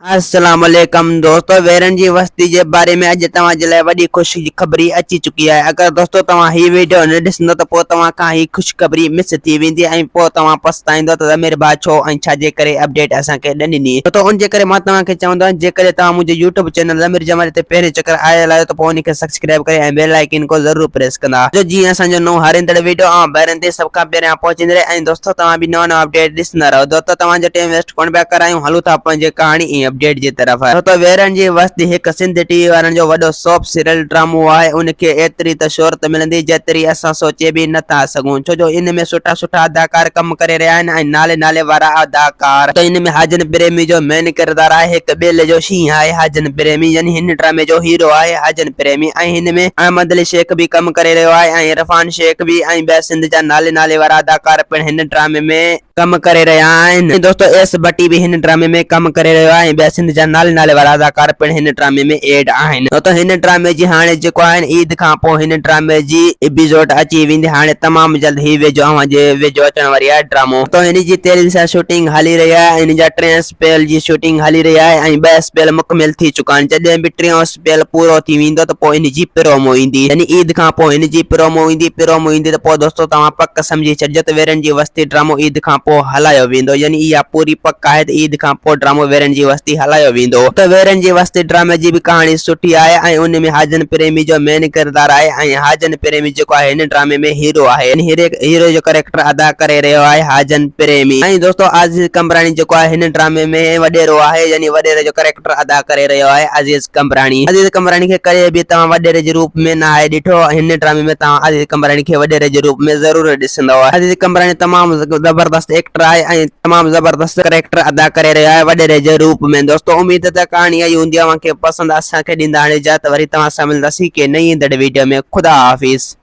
अस्सलाम वालेकुम दोस्तों, वेरन जी वस्ती के बारे में अज तव्हांजे लाइ वॾी ख़ुशख़बरी अची चुकी है। अगर दोस्तों तव्हां ही वीडियो न ॾिसंदो त पोइ तव्हां खां ही ख़ुशख़बरी मिस थी वेंदी ऐं पोइ तव्हां पछताईंदो त ज़मीर भाउ छो ऐं छाजे करे अपडेट असांखे न ॾिनी। तो उनजे करे मां तव्हांखे चवंदो जेकॾहिं तव्हां मुंहिंजे यूट्यूब चैनल ज़मीर जमाल ते पहिरें चक्कर आयल आहियो त पोइ उनखे सब्सक्राइब करे ऐं बेल आइकन को ज़रूर प्रेस कंदा जो जीअं असांजो नओं हर ईंदड़ वीडियो ॿाहिरनि ते सभ खां पहिरियां पहुचींदे रहे। ऐं दोस्तों तव्हां बि नवां नवां अपडेट ॾिसंदा रहो। दोस्तों तव्हांजो टाइम वेस्ट कोन पिया करायूं, हलूं था पंहिंजे कहाणी ऐं अपडेट जी तरफ़। तो वेरन जी वस्ती एक सिंध टीवी वारनि जो वॾो सॉप सीरियल ड्रामो आहे। उनखे एतिरी त शोहरत मिलंदी जेतिरी असां सोचे बि नथा सघूं, छो जो इन में सुठा सुठा अदाकार कम करे रहिया आहिनि ऐं नाले नाले वारा अदाकार। तो इन में हाजन प्रेमी जो मेन किरदार आहे हिकु ॿेले जो शींहुं आहे हाजन प्रेमी, यानी हिन ड्रामे जो हीरो आहे हाजन प्रेमी। ऐं हिन में अहमद अली शेख भी कम करे रहियो आहे ऐं इरफान शेख भी ऐं ॿिया सिंध जा नाले नाले वारा अदाकार पिण हिन ड्रामे में कम करे रहिया आहिनि। दोस्तों एस भट्टी भी हिन ड्रामे में कम करे रहियो आहे ऐं ॿिया सिंध जा नाले नाले वारा अदाकार पिण हिन ड्रामे में एड आहिनि। तो हिन ड्रामे जी हाणे जेको आहे ईद खां पोइ हिन ड्रामे जी एपिसोड अची वेंदी हाणे तमामु जल्द ही वेझो वेझो अचण वारी आहे ड्रामो। तो हिन जी तेल सां शूटिंग हली रही आहे, हिन जा 3 स्पेल जी शूटिंग हली रही आहे ऐं 2 स्पेल मुकमिल थी चुका आहिनि। जॾहिं बि 3 स्पेल पूरो थी वेंदो त पोइ हिन जी प्रोमो ईंदी, यानी ईद खां पोइ हिन जी प्रोमो ईंदी त पोइ दोस्तों तव्हां पक समझी छॾिजो त वेरन जी वस्ती ड्रामो ईद खां पोइ हलायो वेंदो, यानी इहा पूरी पक आहे त ईद खां पोइ ड्रामो वेरन जी वस्ती हलायो वेंदो। त वेरन जी वस्ती ड्रामे जी भी कहानी सुठी आहे ऐं उन में हाजन प्रेमी जो मेन किरदार आहे ऐं हाजन प्रेमी जेको आहे हिन ड्रामे में हीरो आहे, यानी हीरो जो कैरेक्टर अदा करे रहियो आहे हाजन प्रेमी। ऐं दोस्तों अज़ीज़ कमरानी जेको आहे हिन ड्रामे में वॾेरो आहे, यानी वॾेरे जो कैरेक्टर अदा करे रहियो आहे अज़ीज़ कमरानी। अज़ीज़ कमरानी खे कॾहिं बि तव्हां वॾेरे जे रूप में न आहे ॾिठो, हिन ड्रामे में तव्हां अज़ीज़ कमरानी खे वॾेरे जे रूप में ज़रूर ॾिसंदव। अज़ीज़ कमरानी तमामु ज़बरदस्त एक्टर आहे ऐं तमामु ज़बरदस्त कैरेक्टर अदा करे रहियो आहे वॾेरे जे रूप में। दोस्तों उम्मीद त कहानी आई हूंदी, असांखे पसंदि असांखे ॾींदा इजाज़त। वरी तव्हां सां मिलंदासीं के नई ईंदड़ वीडियो में। खुदा हाफ़िज़।